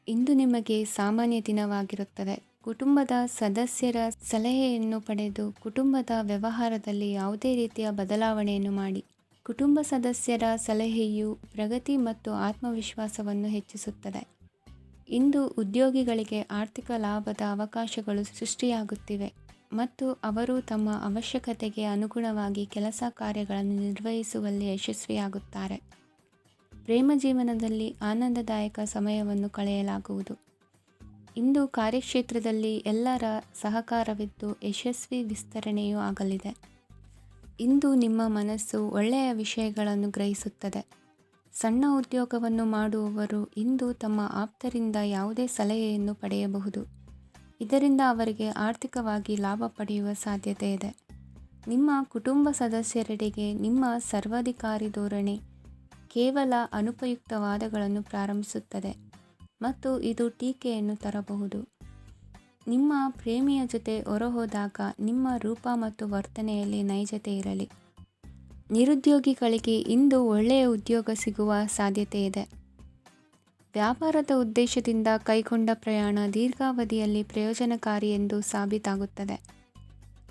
ಇಂದು ನಿಮಗೆ ಸಾಮಾನ್ಯ ದಿನವಾಗಿರುತ್ತದೆ. ಕುಟುಂಬದ ಸದಸ್ಯರ ಸಲಹೆಯನ್ನು ಪಡೆದು ಕುಟುಂಬದ ವ್ಯವಹಾರದಲ್ಲಿ ಯಾವುದೇ ರೀತಿಯ ಬದಲಾವಣೆಯನ್ನು ಮಾಡಿ. ಕುಟುಂಬ ಸದಸ್ಯರ ಸಲಹೆಯು ಪ್ರಗತಿ ಮತ್ತು ಆತ್ಮವಿಶ್ವಾಸವನ್ನು ಹೆಚ್ಚಿಸುತ್ತದೆ. ಇಂದು ಉದ್ಯೋಗಿಗಳಿಗೆ ಆರ್ಥಿಕ ಲಾಭದ ಅವಕಾಶಗಳು ಸೃಷ್ಟಿಯಾಗುತ್ತಿವೆ ಮತ್ತು ಅವರು ತಮ್ಮ ಅವಶ್ಯಕತೆಗೆ ಅನುಗುಣವಾಗಿ ಕೆಲಸ ಕಾರ್ಯಗಳನ್ನು ನಿರ್ವಹಿಸುವಲ್ಲಿ ಯಶಸ್ವಿಯಾಗುತ್ತಾರೆ. ಪ್ರೇಮ ಜೀವನದಲ್ಲಿ ಆನಂದದಾಯಕ ಸಮಯವನ್ನು ಕಳೆಯಲಾಗುವುದು. ಇಂದು ಕಾರ್ಯಕ್ಷೇತ್ರದಲ್ಲಿ ಎಲ್ಲರ ಸಹಕಾರವಿದ್ದು ಯಶಸ್ವಿ ವಿಸ್ತರಣೆಯೂ ಆಗಲಿದೆ. ಇಂದು ನಿಮ್ಮ ಮನಸ್ಸು ಒಳ್ಳೆಯ ವಿಷಯಗಳನ್ನು ಗ್ರಹಿಸುತ್ತದೆ. ಸಣ್ಣ ಉದ್ಯೋಗವನ್ನು ಮಾಡುವವರು ಇಂದು ತಮ್ಮ ಆಪ್ತರಿಂದ ಯಾವುದೇ ಸಲಹೆಯನ್ನು ಪಡೆಯಬಹುದು. ಇದರಿಂದ ಅವರಿಗೆ ಆರ್ಥಿಕವಾಗಿ ಲಾಭ ಪಡೆಯುವ ಸಾಧ್ಯತೆ ಇದೆ. ನಿಮ್ಮ ಕುಟುಂಬ ಸದಸ್ಯರೆಡೆಗೆ ನಿಮ್ಮ ಸರ್ವಾಧಿಕಾರಿ ಧೋರಣೆ ಕೇವಲ ಅನುಪಯುಕ್ತ ವಾದಗಳನ್ನು ಪ್ರಾರಂಭಿಸುತ್ತದೆ ಮತ್ತು ಇದು ಟೀಕೆಯನ್ನು ತರಬಹುದು. ನಿಮ್ಮ ಪ್ರೇಮಿಯ ಜೊತೆ ಹೊರಹೋದಾಗ ನಿಮ್ಮ ರೂಪ ಮತ್ತು ವರ್ತನೆಯಲ್ಲಿ ನೈಜತೆ ಇರಲಿ. ನಿರುದ್ಯೋಗಿಗಳಿಗೆ ಇಂದು ಒಳ್ಳೆಯ ಉದ್ಯೋಗ ಸಿಗುವ ಸಾಧ್ಯತೆ ಇದೆ. ವ್ಯಾಪಾರದ ಉದ್ದೇಶದಿಂದ ಕೈಗೊಂಡ ಪ್ರಯಾಣ ದೀರ್ಘಾವಧಿಯಲ್ಲಿ ಪ್ರಯೋಜನಕಾರಿ ಎಂದು ಸಾಬೀತಾಗುತ್ತದೆ.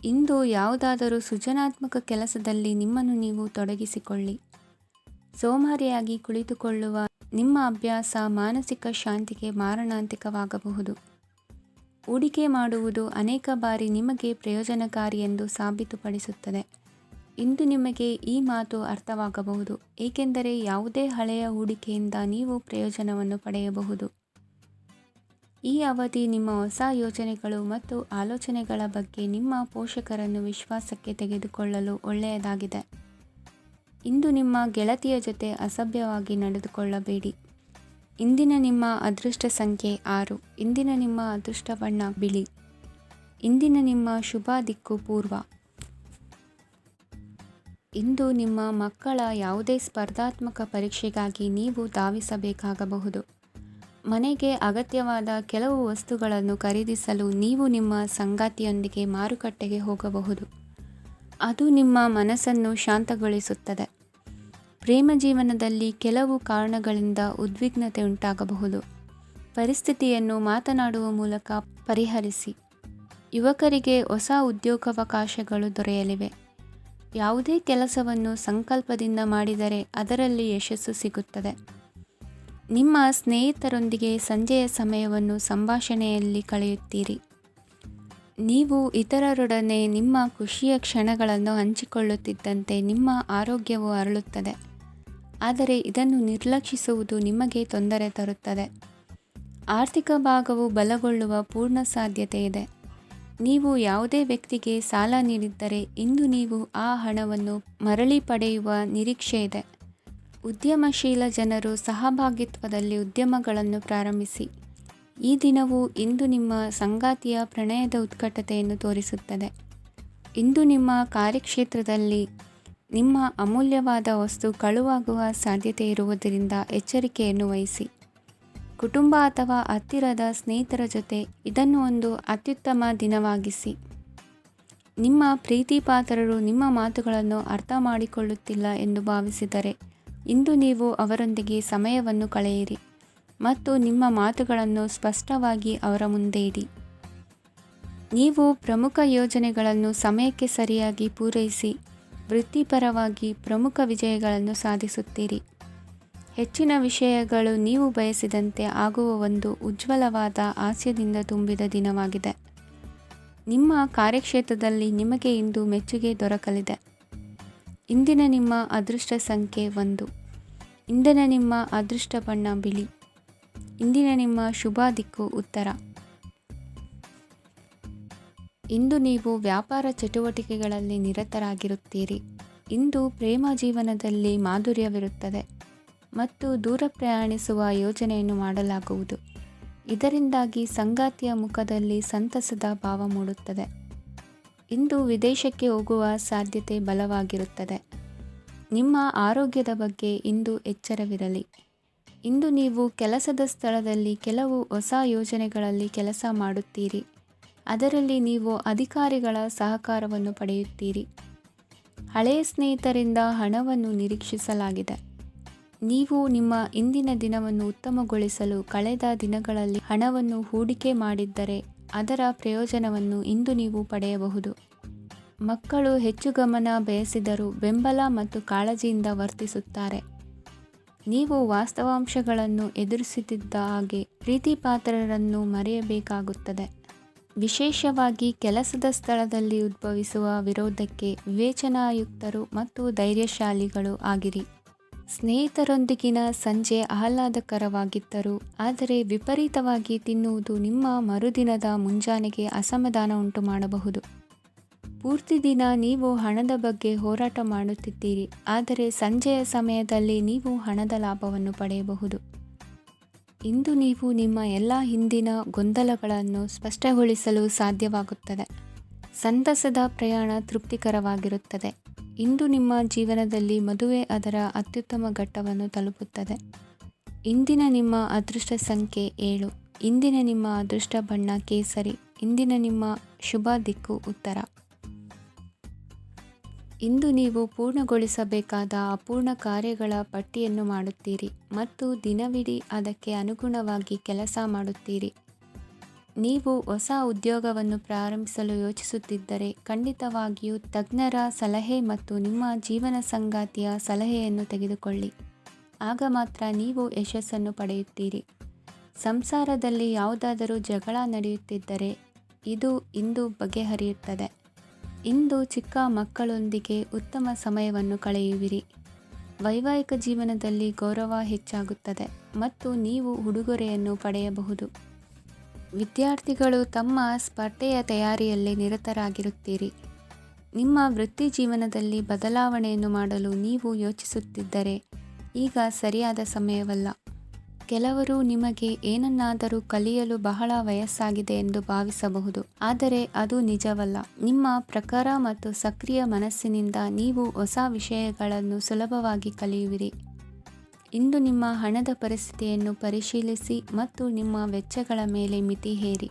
ಇಂದು ಯಾವುದಾದರೂ ಸೃಜನಾತ್ಮಕ ಕೆಲಸದಲ್ಲಿ ನಿಮ್ಮನ್ನು ನೀವು ತೊಡಗಿಸಿಕೊಳ್ಳಿ. ಸೋಮಾರಿಯಾಗಿ ಕುಳಿತುಕೊಳ್ಳುವ ನಿಮ್ಮ ಅಭ್ಯಾಸ ಮಾನಸಿಕ ಶಾಂತಿಗೆ ಮಾರಣಾಂತಿಕವಾಗಬಹುದು. ಹೂಡಿಕೆ ಮಾಡುವುದು ಅನೇಕ ಬಾರಿ ನಿಮಗೆ ಪ್ರಯೋಜನಕಾರಿ ಎಂದು ಸಾಬೀತುಪಡಿಸುತ್ತದೆ. ಇಂದು ನಿಮಗೆ ಈ ಮಾತು ಅರ್ಥವಾಗಬಹುದು, ಏಕೆಂದರೆ ಯಾವುದೇ ಹಳೆಯ ಹೂಡಿಕೆಯಿಂದ ನೀವು ಪ್ರಯೋಜನವನ್ನು ಪಡೆಯಬಹುದು. ಈ ಅವಧಿ ನಿಮ್ಮ ಹೊಸ ಯೋಜನೆಗಳು ಮತ್ತು ಆಲೋಚನೆಗಳ ಬಗ್ಗೆ ನಿಮ್ಮ ಪೋಷಕರನ್ನು ವಿಶ್ವಾಸಕ್ಕೆ ತೆಗೆದುಕೊಳ್ಳಲು ಒಳ್ಳೆಯದಾಗಿದೆ. ಇಂದು ನಿಮ್ಮ ಗೆಳತಿಯ ಜೊತೆ ಅಸಭ್ಯವಾಗಿ ನಡೆದುಕೊಳ್ಳಬೇಡಿ. ಇಂದಿನ ನಿಮ್ಮ ಅದೃಷ್ಟ ಸಂಖ್ಯೆ 6. ಇಂದಿನ ನಿಮ್ಮ ಅದೃಷ್ಟ ಬಣ್ಣ ಬಿಳಿ. ಇಂದಿನ ನಿಮ್ಮ ಶುಭ ದಿಕ್ಕು ಪೂರ್ವ. ಇಂದು ನಿಮ್ಮ ಮಕ್ಕಳ ಯಾವುದೇ ಸ್ಪರ್ಧಾತ್ಮಕ ಪರೀಕ್ಷೆಗಾಗಿ ನೀವು ಧಾವಿಸಬೇಕಾಗಬಹುದು. ಮನೆಗೆ ಅಗತ್ಯವಾದ ಕೆಲವು ವಸ್ತುಗಳನ್ನು ಖರೀದಿಸಲು ನೀವು ನಿಮ್ಮ ಸಂಗಾತಿಯೊಂದಿಗೆ ಮಾರುಕಟ್ಟೆಗೆ ಹೋಗಬಹುದು. ಅದು ನಿಮ್ಮ ಮನಸ್ಸನ್ನು ಶಾಂತಗೊಳಿಸುತ್ತದೆ. ಪ್ರೇಮ ಜೀವನದಲ್ಲಿ ಕೆಲವು ಕಾರಣಗಳಿಂದ ಉದ್ವಿಗ್ನತೆ ಉಂಟಾಗಬಹುದು. ಪರಿಸ್ಥಿತಿಯನ್ನು ಮಾತನಾಡುವ ಮೂಲಕ ಪರಿಹರಿಸಿ. ಯುವಕರಿಗೆ ಹೊಸ ಉದ್ಯೋಗಾವಕಾಶಗಳು ದೊರೆಯಲಿವೆ. ಯಾವುದೇ ಕೆಲಸವನ್ನು ಸಂಕಲ್ಪದಿಂದ ಮಾಡಿದರೆ ಅದರಲ್ಲಿ ಯಶಸ್ಸು ಸಿಗುತ್ತದೆ. ನಿಮ್ಮ ಸ್ನೇಹಿತರೊಂದಿಗೆ ಸಂಜೆಯ ಸಮಯವನ್ನು ಸಂಭಾಷಣೆಯಲ್ಲಿ ಕಳೆಯುತ್ತೀರಿ. ನೀವು ಇತರರೊಡನೆ ನಿಮ್ಮ ಖುಷಿಯ ಕ್ಷಣಗಳನ್ನು ಹಂಚಿಕೊಳ್ಳುತ್ತಿದ್ದಂತೆ ನಿಮ್ಮ ಆರೋಗ್ಯವು ಅರಳುತ್ತದೆ. ಆದರೆ ಇದನ್ನು ನಿರ್ಲಕ್ಷಿಸುವುದು ನಿಮಗೆ ತೊಂದರೆ ತರುತ್ತದೆ. ಆರ್ಥಿಕ ಭಾಗವು ಬಲಗೊಳ್ಳುವ ಪೂರ್ಣ ಸಾಧ್ಯತೆ ಇದೆ. ನೀವು ಯಾವುದೇ ವ್ಯಕ್ತಿಗೆ ಸಾಲ ನೀಡಿದ್ದರೆ ಇಂದು ನೀವು ಆ ಹಣವನ್ನು ಮರಳಿ ಪಡೆಯುವ ನಿರೀಕ್ಷೆ ಇದೆ. ಉದ್ಯಮಶೀಲ ಜನರು ಸಹಭಾಗಿತ್ವದಲ್ಲಿ ಉದ್ಯಮಗಳನ್ನು ಪ್ರಾರಂಭಿಸಿ. ಈ ದಿನವು ಇಂದು ನಿಮ್ಮ ಸಂಗಾತಿಯ ಪ್ರಣಯದ ಉತ್ಕಟತೆಯನ್ನು ತೋರಿಸುತ್ತದೆ. ಇಂದು ನಿಮ್ಮ ಕಾರ್ಯಕ್ಷೇತ್ರದಲ್ಲಿ ನಿಮ್ಮ ಅಮೂಲ್ಯವಾದ ವಸ್ತು ಕಳುವಾಗುವ ಸಾಧ್ಯತೆ ಇರುವುದರಿಂದ ಎಚ್ಚರಿಕೆಯನ್ನು ವಹಿಸಿ. ಕುಟುಂಬ ಅಥವಾ ಹತ್ತಿರದ ಸ್ನೇಹಿತರ ಜೊತೆ ಇದನ್ನು ಒಂದು ಅತ್ಯುತ್ತಮ ದಿನವಾಗಿಸಿ. ನಿಮ್ಮ ಪ್ರೀತಿಪಾತ್ರರು ನಿಮ್ಮ ಮಾತುಗಳನ್ನು ಅರ್ಥ ಮಾಡಿಕೊಳ್ಳುತ್ತಿಲ್ಲ ಎಂದು ಭಾವಿಸಿದರೆ ಇಂದು ನೀವು ಅವರೊಂದಿಗೆ ಸಮಯವನ್ನು ಕಳೆಯಿರಿ ಮತ್ತು ನಿಮ್ಮ ಮಾತುಗಳನ್ನು ಸ್ಪಷ್ಟವಾಗಿ ಅವರ ಮುಂದೆ ಇಡಿ. ನೀವು ಪ್ರಮುಖ ಯೋಜನೆಗಳನ್ನು ಸಮಯಕ್ಕೆ ಸರಿಯಾಗಿ ಪೂರೈಸಿ ವೃತ್ತಿಪರವಾಗಿ ಪ್ರಮುಖ ವಿಜಯಗಳನ್ನು ಸಾಧಿಸುತ್ತೀರಿ. ಹೆಚ್ಚಿನ ವಿಷಯಗಳು ನೀವು ಬಯಸಿದಂತೆ ಆಗುವ ಒಂದು ಉಜ್ವಲವಾದ ಹಾಸ್ಯದಿಂದ ತುಂಬಿದ ದಿನವಾಗಿದೆ. ನಿಮ್ಮ ಕಾರ್ಯಕ್ಷೇತ್ರದಲ್ಲಿ ನಿಮಗೆ ಇಂದು ಮೆಚ್ಚುಗೆ ದೊರಕಲಿದೆ. ಇಂದಿನ ನಿಮ್ಮ ಅದೃಷ್ಟ ಸಂಖ್ಯೆ 1. ಇಂದಿನ ನಿಮ್ಮ ಅದೃಷ್ಟ ಬಣ್ಣ ಬಿಳಿ. ಇಂದಿನ ನಿಮ್ಮ ಶುಭ ದಿಕ್ಕು ಉತ್ತರ. ಇಂದು ನೀವು ವ್ಯಾಪಾರ ಚಟುವಟಿಕೆಗಳಲ್ಲಿ ನಿರತರಾಗಿರುತ್ತೀರಿ. ಇಂದು ಪ್ರೇಮ ಜೀವನದಲ್ಲಿ ಮಾಧುರ್ಯವಿರುತ್ತದೆ ಮತ್ತು ದೂರ ಪ್ರಯಾಣಿಸುವ ಯೋಜನೆಯನ್ನು ಮಾಡಲಾಗುವುದು. ಇದರಿಂದಾಗಿ ಸಂಗಾತಿಯ ಮುಖದಲ್ಲಿ ಸಂತಸದ ಭಾವ ಮೂಡುತ್ತದೆ. ಇಂದು ವಿದೇಶಕ್ಕೆ ಹೋಗುವ ಸಾಧ್ಯತೆ ಬಲವಾಗಿರುತ್ತದೆ. ನಿಮ್ಮ ಆರೋಗ್ಯದ ಬಗ್ಗೆ ಇಂದು ಎಚ್ಚರವಿರಲಿ. ಇಂದು ನೀವು ಕೆಲಸದ ಸ್ಥಳದಲ್ಲಿ ಕೆಲವು ಹೊಸ ಯೋಜನೆಗಳಲ್ಲಿ ಕೆಲಸ ಮಾಡುತ್ತೀರಿ. ಅದರಲ್ಲಿ ನೀವು ಅಧಿಕಾರಿಗಳ ಸಹಕಾರವನ್ನು ಪಡೆಯುತ್ತೀರಿ. ಹಳೆಯ ಸ್ನೇಹಿತರಿಂದ ಹಣವನ್ನು ನಿರೀಕ್ಷಿಸಲಾಗಿದೆ. ನೀವು ನಿಮ್ಮ ಇಂದಿನ ದಿನವನ್ನು ಉತ್ತಮಗೊಳಿಸಲು ಕಳೆದ ದಿನಗಳಲ್ಲಿ ಹಣವನ್ನು ಹೂಡಿಕೆ ಮಾಡಿದ್ದರೆ ಅದರ ಪ್ರಯೋಜನವನ್ನು ಇಂದು ನೀವು ಪಡೆಯಬಹುದು. ಮಕ್ಕಳು ಹೆಚ್ಚು ಗಮನ ಬಯಸಿದರೂ ಬೆಂಬಲ ಮತ್ತು ಕಾಳಜಿಯಿಂದ ವರ್ತಿಸುತ್ತಾರೆ. ನೀವು ವಾಸ್ತವಾಂಶಗಳನ್ನು ಎದುರಿಸುತ್ತಿದ್ದ ಹಾಗೆ ಪ್ರೀತಿಪಾತ್ರರನ್ನು ಮರೆಯಬೇಕಾಗುತ್ತದೆ. ವಿಶೇಷವಾಗಿ ಕೆಲಸದ ಸ್ಥಳದಲ್ಲಿ ಉದ್ಭವಿಸುವ ವಿರೋಧಕ್ಕೆ ವಿವೇಚನಾಯುಕ್ತರು ಮತ್ತು ಧೈರ್ಯಶಾಲಿಗಳು ಆಗಿರಿ. ಸ್ನೇಹಿತರೊಂದಿಗಿನ ಸಂಜೆ ಆಹ್ಲಾದಕರವಾಗಿದ್ದರೂ ಆದರೆ ವಿಪರೀತವಾಗಿ ತಿನ್ನುವುದು ನಿಮ್ಮ ಮರುದಿನದ ಮುಂಜಾನೆಗೆ ಅಸಮಾಧಾನ ಉಂಟು ಮಾಡಬಹುದು. ಪೂರ್ತಿ ದಿನ ನೀವು ಹಣದ ಬಗ್ಗೆ ಹೋರಾಟ ಮಾಡುತ್ತಿದ್ದೀರಿ, ಆದರೆ ಸಂಜೆಯ ಸಮಯದಲ್ಲಿ ನೀವು ಹಣದ ಲಾಭವನ್ನು ಪಡೆಯಬಹುದು. ಇಂದು ನೀವು ನಿಮ್ಮ ಎಲ್ಲ ಹಿಂದಿನ ಗೊಂದಲಗಳನ್ನು ಸ್ಪಷ್ಟಗೊಳಿಸಲು ಸಾಧ್ಯವಾಗುತ್ತದೆ. ಸಂತಸದ ಪ್ರಯಾಣ ತೃಪ್ತಿಕರವಾಗಿರುತ್ತದೆ. ಇಂದು ನಿಮ್ಮ ಜೀವನದಲ್ಲಿ ಮದುವೆ ಅದರ ಅತ್ಯುತ್ತಮ ಘಟ್ಟವನ್ನು ತಲುಪುತ್ತದೆ. ಇಂದಿನ ನಿಮ್ಮ ಅದೃಷ್ಟ ಸಂಖ್ಯೆ 7. ಇಂದಿನ ನಿಮ್ಮ ಅದೃಷ್ಟ ಬಣ್ಣ ಕೇಸರಿ. ಇಂದಿನ ನಿಮ್ಮ ಶುಭ ದಿಕ್ಕು ಉತ್ತರ. ಇಂದು ನೀವು ಪೂರ್ಣಗೊಳಿಸಬೇಕಾದ ಅಪೂರ್ಣ ಕಾರ್ಯಗಳ ಪಟ್ಟಿಯನ್ನು ಮಾಡುತ್ತೀರಿ ಮತ್ತು ದಿನವಿಡೀ ಅದಕ್ಕೆ ಅನುಗುಣವಾಗಿ ಕೆಲಸ ಮಾಡುತ್ತೀರಿ. ನೀವು ಹೊಸ ಉದ್ಯೋಗವನ್ನು ಪ್ರಾರಂಭಿಸಲು ಯೋಚಿಸುತ್ತಿದ್ದರೆ ಖಂಡಿತವಾಗಿಯೂ ತಜ್ಞರ ಸಲಹೆ ಮತ್ತು ನಿಮ್ಮ ಜೀವನ ಸಂಗಾತಿಯ ಸಲಹೆಯನ್ನು ತೆಗೆದುಕೊಳ್ಳಿ. ಆಗ ಮಾತ್ರ ನೀವು ಯಶಸ್ಸನ್ನು ಪಡೆಯುತ್ತೀರಿ. ಸಂಸಾರದಲ್ಲಿ ಯಾವುದಾದರೂ ಜಗಳ ನಡೆಯುತ್ತಿದ್ದರೆ ಇದು ಇಂದು ಬಗೆಹರಿಯುತ್ತದೆ. ಇಂದು ಚಿಕ್ಕ ಮಕ್ಕಳೊಂದಿಗೆ ಉತ್ತಮ ಸಮಯವನ್ನು ಕಳೆಯುವಿರಿ. ವೈವಾಹಿಕ ಜೀವನದಲ್ಲಿ ಗೌರವ ಹೆಚ್ಚಾಗುತ್ತದೆ ಮತ್ತು ನೀವು ಉಡುಗೊರೆಯನ್ನು ಪಡೆಯಬಹುದು. ವಿದ್ಯಾರ್ಥಿಗಳು ತಮ್ಮ ಸ್ಪರ್ಧೆಯ ತಯಾರಿಯಲ್ಲಿ ನಿರತರಾಗಿರುತ್ತೀರಿ. ನಿಮ್ಮ ವೃತ್ತಿ ಜೀವನದಲ್ಲಿ ಬದಲಾವಣೆಯನ್ನು ಮಾಡಲು ನೀವು ಯೋಚಿಸುತ್ತಿದ್ದರೆ ಈಗ ಸರಿಯಾದ ಸಮಯವಲ್ಲ. ಕೆಲವರು ನಿಮಗೆ ಏನನ್ನಾದರೂ ಕಲಿಯಲು ಬಹಳ ವಯಸ್ಸಾಗಿದೆ ಎಂದು ಭಾವಿಸಬಹುದು, ಆದರೆ ಅದು ನಿಜವಲ್ಲ. ನಿಮ್ಮ ಪ್ರಖರ ಮತ್ತು ಸಕ್ರಿಯ ಮನಸ್ಸಿನಿಂದ ನೀವು ಹೊಸ ವಿಷಯಗಳನ್ನು ಸುಲಭವಾಗಿ ಕಲಿಯುವಿರಿ. ಇಂದು ನಿಮ್ಮ ಹಣದ ಪರಿಸ್ಥಿತಿಯನ್ನು ಪರಿಶೀಲಿಸಿ ಮತ್ತು ನಿಮ್ಮ ವೆಚ್ಚಗಳ ಮೇಲೆ ಮಿತಿ ಹೇರಿ.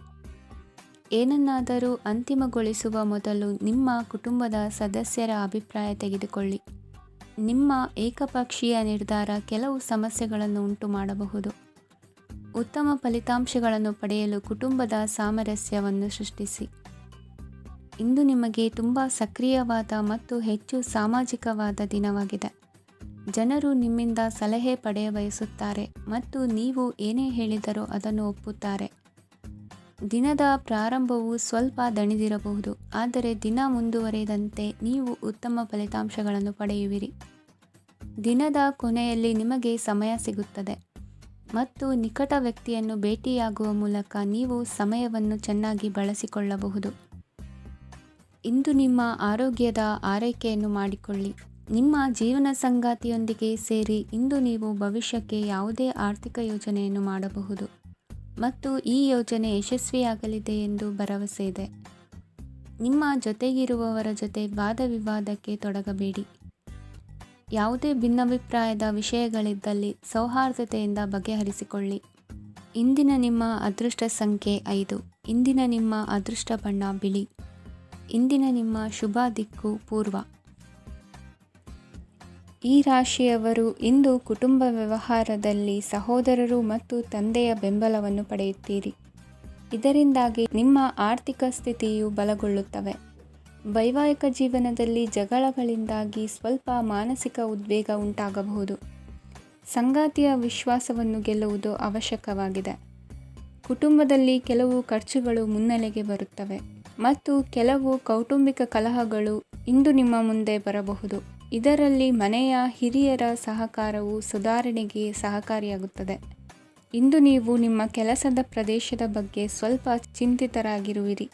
ಏನನ್ನಾದರೂ ಅಂತಿಮಗೊಳಿಸುವ ಮೊದಲು ನಿಮ್ಮ ಕುಟುಂಬದ ಸದಸ್ಯರ ಅಭಿಪ್ರಾಯ ತೆಗೆದುಕೊಳ್ಳಿ. ನಿಮ್ಮ ಏಕಪಕ್ಷೀಯ ನಿರ್ಧಾರ ಕೆಲವು ಸಮಸ್ಯೆಗಳನ್ನು ಉಂಟು ಮಾಡಬಹುದು. ಉತ್ತಮ ಫಲಿತಾಂಶಗಳನ್ನು ಪಡೆಯಲು ಕುಟುಂಬದ ಸಾಮರಸ್ಯವನ್ನು ಸೃಷ್ಟಿಸಿ. ಇಂದು ನಿಮಗೆ ತುಂಬ ಸಕ್ರಿಯವಾದ ಮತ್ತು ಹೆಚ್ಚು ಸಾಮಾಜಿಕವಾದ ದಿನವಾಗಿದೆ. ಜನರು ನಿಮ್ಮಿಂದ ಸಲಹೆ ಪಡೆಯಬಯಸುತ್ತಾರೆ ಮತ್ತು ನೀವು ಏನೇ ಹೇಳಿದರೂ ಅದನ್ನು ಒಪ್ಪುತ್ತಾರೆ. ದಿನದ ಪ್ರಾರಂಭವು ಸ್ವಲ್ಪ ದಣಿದಿರಬಹುದು, ಆದರೆ ದಿನ ಮುಂದುವರಿದಂತೆ ನೀವು ಉತ್ತಮ ಫಲಿತಾಂಶಗಳನ್ನು ಪಡೆಯುವಿರಿ. ದಿನದ ಕೊನೆಯಲ್ಲಿ ನಿಮಗೆ ಸಮಯ ಸಿಗುತ್ತದೆ ಮತ್ತು ನಿಕಟ ವ್ಯಕ್ತಿಯನ್ನು ಭೇಟಿಯಾಗುವ ಮೂಲಕ ನೀವು ಸಮಯವನ್ನು ಚೆನ್ನಾಗಿ ಬಳಸಿಕೊಳ್ಳಬಹುದು. ಇಂದು ನಿಮ್ಮ ಆರೋಗ್ಯದ ಆರೈಕೆಯನ್ನು ಮಾಡಿಕೊಳ್ಳಿ. ನಿಮ್ಮ ಜೀವನ ಸಂಗಾತಿಯೊಂದಿಗೆ ಸೇರಿ ಇಂದು ನೀವು ಭವಿಷ್ಯಕ್ಕೆ ಯಾವುದೇ ಆರ್ಥಿಕ ಯೋಜನೆಯನ್ನು ಮಾಡಬಹುದು ಮತ್ತು ಈ ಯೋಜನೆ ಯಶಸ್ವಿಯಾಗಲಿದೆ ಎಂದು ಭರವಸೆ ಇದೆ. ನಿಮ್ಮ ಜೊತೆಗಿರುವವರ ಜೊತೆ ವಾದವಿವಾದಕ್ಕೆ ತೊಡಗಬೇಡಿ. ಯಾವುದೇ ಭಿನ್ನಾಭಿಪ್ರಾಯದ ವಿಷಯಗಳಿದ್ದಲ್ಲಿ ಸೌಹಾರ್ದತೆಯಿಂದ ಬಗೆಹರಿಸಿಕೊಳ್ಳಿ. ಇಂದಿನ ನಿಮ್ಮ ಅದೃಷ್ಟ ಸಂಖ್ಯೆ 5. ಇಂದಿನ ನಿಮ್ಮ ಅದೃಷ್ಟ ಬಣ್ಣ ಬಿಳಿ. ಇಂದಿನ ನಿಮ್ಮ ಶುಭ ದಿಕ್ಕು ಪೂರ್ವ. ಈ ರಾಶಿಯವರು ಇಂದು ಕುಟುಂಬ ವ್ಯವಹಾರದಲ್ಲಿ ಸಹೋದರರು ಮತ್ತು ತಂದೆಯ ಬೆಂಬಲವನ್ನು ಪಡೆಯುತ್ತೀರಿ. ಇದರಿಂದಾಗಿ ನಿಮ್ಮ ಆರ್ಥಿಕ ಸ್ಥಿತಿಯು ಬಲಗೊಳ್ಳುತ್ತವೆ. ವೈವಾಹಿಕ ಜೀವನದಲ್ಲಿ ಜಗಳಗಳಿಂದಾಗಿ ಸ್ವಲ್ಪ ಮಾನಸಿಕ ಉದ್ವೇಗ ಉಂಟಾಗಬಹುದು. ಸಂಗಾತಿಯ ವಿಶ್ವಾಸವನ್ನು ಗೆಲ್ಲುವುದು ಅವಶ್ಯಕವಾಗಿದೆ. ಕುಟುಂಬದಲ್ಲಿ ಕೆಲವು ಖರ್ಚುಗಳು ಮುನ್ನೆಲೆಗೆ ಬರುತ್ತವೆ ಮತ್ತು ಕೆಲವು ಕೌಟುಂಬಿಕ ಕಲಹಗಳು ಇಂದು ನಿಮ್ಮ ಮುಂದೆ ಬರಬಹುದು. ಇದರಲ್ಲಿ ಮನೆಯ ಹಿರಿಯರ ಸಹಕಾರವು ಸುಧಾರಣೆಗೆ ಸಹಕಾರಿಯಾಗುತ್ತದೆ. ಇಂದು ನೀವು ನಿಮ್ಮ ಕೆಲಸದ ಪ್ರದೇಶದ ಬಗ್ಗೆ ಸ್ವಲ್ಪ ಚಿಂತಿತರಾಗಿರುವಿರಿ.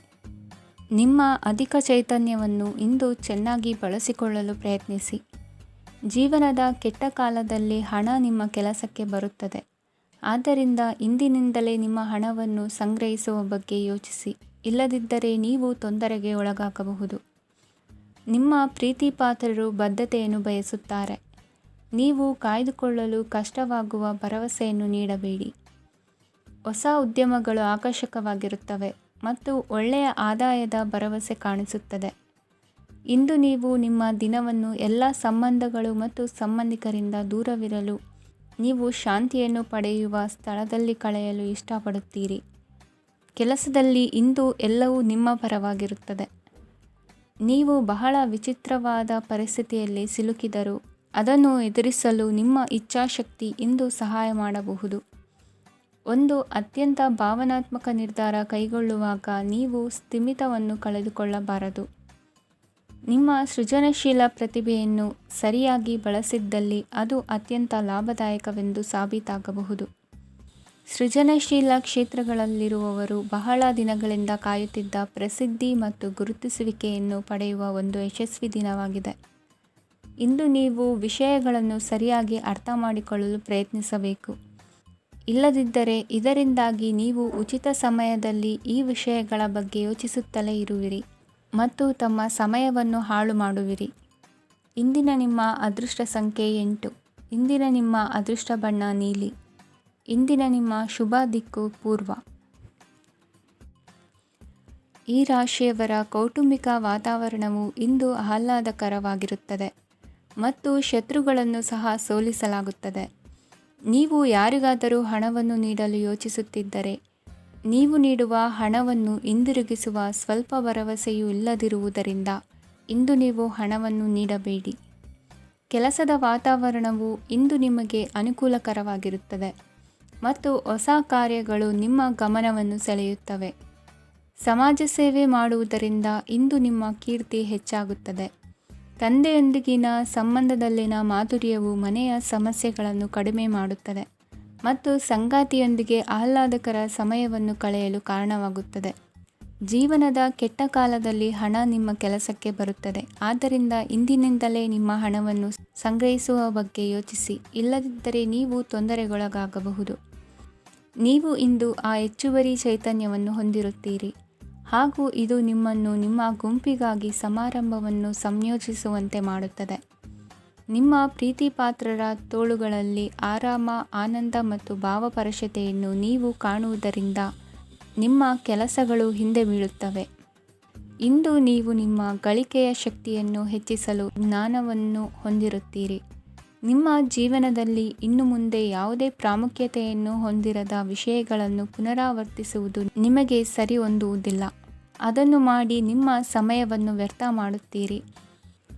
ನಿಮ್ಮ ಅಧಿಕ ಚೈತನ್ಯವನ್ನು ಇಂದು ಚೆನ್ನಾಗಿ ಬಳಸಿಕೊಳ್ಳಲು ಪ್ರಯತ್ನಿಸಿ. ಜೀವನದ ಕೆಟ್ಟ ಕಾಲದಲ್ಲಿ ಹಣ ನಿಮ್ಮ ಕೆಲಸಕ್ಕೆ ಬರುತ್ತದೆ. ಆದ್ದರಿಂದ ಇಂದಿನಿಂದಲೇ ನಿಮ್ಮ ಹಣವನ್ನು ಸಂಗ್ರಹಿಸುವ ಬಗ್ಗೆ ಯೋಚಿಸಿ. ಇಲ್ಲದಿದ್ದರೆ ನೀವು ತೊಂದರೆಗೆ ಒಳಗಾಗಬಹುದು. ನಿಮ್ಮ ಪ್ರೀತಿಪಾತ್ರರು ಬದ್ಧತೆಯನ್ನು ಬಯಸುತ್ತಾರೆ. ನೀವು ಕಾಯ್ದುಕೊಳ್ಳಲು ಕಷ್ಟವಾಗುವ ಭರವಸೆಯನ್ನು ನೀಡಬೇಡಿ. ಹೊಸ ಉದ್ಯಮಗಳು ಆಕರ್ಷಕವಾಗಿರುತ್ತವೆ ಮತ್ತು ಒಳ್ಳೆಯ ಆದಾಯದ ಭರವಸೆ ಕಾಣಿಸುತ್ತದೆ. ಇಂದು ನೀವು ನಿಮ್ಮ ದಿನವನ್ನು ಎಲ್ಲ ಸಂಬಂಧಗಳು ಮತ್ತು ಸಂಬಂಧಿಕರಿಂದ ದೂರವಿರಲು ನೀವು ಶಾಂತಿಯನ್ನು ಪಡೆಯುವ ಸ್ಥಳದಲ್ಲಿ ಕಳೆಯಲು ಇಷ್ಟಪಡುತ್ತೀರಿ. ಕೆಲಸದಲ್ಲಿ ಇಂದು ಎಲ್ಲವೂ ನಿಮ್ಮ ಪರವಾಗಿರುತ್ತದೆ. ನೀವು ಬಹಳ ವಿಚಿತ್ರವಾದ ಪರಿಸ್ಥಿತಿಯಲ್ಲಿ ಸಿಲುಕಿದರೂ ಅದನ್ನು ಎದುರಿಸಲು ನಿಮ್ಮ ಇಚ್ಛಾಶಕ್ತಿ ಇಂದು ಸಹಾಯ ಮಾಡಬಹುದು. ಒಂದು ಅತ್ಯಂತ ಭಾವನಾತ್ಮಕ ನಿರ್ಧಾರ ಕೈಗೊಳ್ಳುವಾಗ ನೀವು ಸ್ಥಿಮಿತವನ್ನು ಕಳೆದುಕೊಳ್ಳಬಾರದು. ನಿಮ್ಮ ಸೃಜನಶೀಲ ಪ್ರತಿಭೆಯನ್ನು ಸರಿಯಾಗಿ ಬಳಸಿದ್ದಲ್ಲಿ ಅದು ಅತ್ಯಂತ ಲಾಭದಾಯಕವೆಂದು ಸಾಬೀತಾಗಬಹುದು. ಸೃಜನಶೀಲ ಕ್ಷೇತ್ರಗಳಲ್ಲಿರುವವರು ಬಹಳ ದಿನಗಳಿಂದ ಕಾಯುತ್ತಿದ್ದ ಪ್ರಸಿದ್ಧಿ ಮತ್ತು ಗುರುತಿಸುವಿಕೆಯನ್ನು ಪಡೆಯುವ ಒಂದು ಯಶಸ್ವಿ ದಿನವಾಗಿದೆ. ಇಂದು ನೀವು ವಿಷಯಗಳನ್ನು ಸರಿಯಾಗಿ ಅರ್ಥ ಮಾಡಿಕೊಳ್ಳಲು ಪ್ರಯತ್ನಿಸಬೇಕು. ಇಲ್ಲದಿದ್ದರೆ ಇದರಿಂದಾಗಿ ನೀವು ಉಚಿತ ಸಮಯದಲ್ಲಿ ಈ ವಿಷಯಗಳ ಬಗ್ಗೆ ಯೋಚಿಸುತ್ತಲೇ ಇರುವಿರಿ ಮತ್ತು ತಮ್ಮ ಸಮಯವನ್ನು ಹಾಳು ಮಾಡುವಿರಿ. ಇಂದಿನ ನಿಮ್ಮ ಅದೃಷ್ಟ ಸಂಖ್ಯೆ 8. ಇಂದಿನ ನಿಮ್ಮ ಅದೃಷ್ಟ ಬಣ್ಣ ನೀಲಿ. ಇಂದಿನ ನಿಮ್ಮ ಶುಭ ದಿಕ್ಕು ಪೂರ್ವ. ಈ ರಾಶಿಯವರ ಕೌಟುಂಬಿಕ ವಾತಾವರಣವು ಇಂದು ಆಹ್ಲಾದಕರವಾಗಿರುತ್ತದೆ ಮತ್ತು ಶತ್ರುಗಳನ್ನು ಸಹ ಸೋಲಿಸಲಾಗುತ್ತದೆ. ನೀವು ಯಾರಿಗಾದರೂ ಹಣವನ್ನು ನೀಡಲು ಯೋಚಿಸುತ್ತಿದ್ದರೆ, ನೀವು ನೀಡುವ ಹಣವನ್ನು ಹಿಂದಿರುಗಿಸುವ ಸ್ವಲ್ಪ ಭರವಸೆಯೂ ಇಲ್ಲದಿರುವುದರಿಂದ ಇಂದು ನೀವು ಹಣವನ್ನು ನೀಡಬೇಡಿ. ಕೆಲಸದ ವಾತಾವರಣವು ಇಂದು ನಿಮಗೆ ಅನುಕೂಲಕರವಾಗಿರುತ್ತದೆ ಮತ್ತು ಹೊಸ ಕಾರ್ಯಗಳು ನಿಮ್ಮ ಗಮನವನ್ನು ಸೆಳೆಯುತ್ತವೆ. ಸಮಾಜ ಸೇವೆ ಮಾಡುವುದರಿಂದ ಇಂದು ನಿಮ್ಮ ಕೀರ್ತಿ ಹೆಚ್ಚಾಗುತ್ತದೆ. ತಂದೆಯೊಂದಿಗಿನ ಸಂಬಂಧದಲ್ಲಿನ ಮಾಧುರ್ಯವು ಮನೆಯ ಸಮಸ್ಯೆಗಳನ್ನು ಕಡಿಮೆ ಮಾಡುತ್ತದೆ ಮತ್ತು ಸಂಗಾತಿಯೊಂದಿಗೆ ಆಹ್ಲಾದಕರ ಸಮಯವನ್ನು ಕಳೆಯಲು ಕಾರಣವಾಗುತ್ತದೆ. ಜೀವನದ ಕೆಟ್ಟ ಕಾಲದಲ್ಲಿ ಹಣ ನಿಮ್ಮ ಕೆಲಸಕ್ಕೆ ಬರುತ್ತದೆ. ಆದ್ದರಿಂದ ಇಂದಿನಿಂದಲೇ ನಿಮ್ಮ ಹಣವನ್ನು ಸಂಗ್ರಹಿಸುವ ಬಗ್ಗೆ ಯೋಚಿಸಿ, ಇಲ್ಲದಿದ್ದರೆ ನೀವು ತೊಂದರೆಗೊಳಗಾಗಬಹುದು. ನೀವು ಇಂದು ಆ ಹೆಚ್ಚುವರಿ ಚೈತನ್ಯವನ್ನು ಹೊಂದಿರುತ್ತೀರಿ ಹಾಗೂ ಇದು ನಿಮ್ಮನ್ನು ನಿಮ್ಮ ಗುಂಪಿಗಾಗಿ ಸಮಾರಂಭವನ್ನು ಸಂಯೋಜಿಸುವಂತೆ ಮಾಡುತ್ತದೆ. ನಿಮ್ಮ ಪ್ರೀತಿಪಾತ್ರರ ತೋಳುಗಳಲ್ಲಿ ಆರಾಮ, ಆನಂದ ಮತ್ತು ಭಾವಪರಶತೆಯನ್ನು ನೀವು ಕಾಣುವುದರಿಂದ ನಿಮ್ಮ ಕೆಲಸಗಳು ಹಿಂದೆ ಬೀಳುತ್ತವೆ. ಇಂದು ನೀವು ನಿಮ್ಮ ಗಳಿಕೆಯ ಶಕ್ತಿಯನ್ನು ಹೆಚ್ಚಿಸಲು ಜ್ಞಾನವನ್ನು ಹೊಂದಿರುತ್ತೀರಿ. ನಿಮ್ಮ ಜೀವನದಲ್ಲಿ ಇನ್ನು ಮುಂದೆ ಯಾವುದೇ ಪ್ರಾಮುಖ್ಯತೆಯನ್ನು ಹೊಂದಿರದ ವಿಷಯಗಳನ್ನು ಪುನರಾವರ್ತಿಸುವುದು ನಿಮಗೆ ಸರಿ ಹೊಂದುವುದಿಲ್ಲ. ಅದನ್ನು ಮಾಡಿ ನಿಮ್ಮ ಸಮಯವನ್ನು ವ್ಯರ್ಥ ಮಾಡುತ್ತೀರಿ.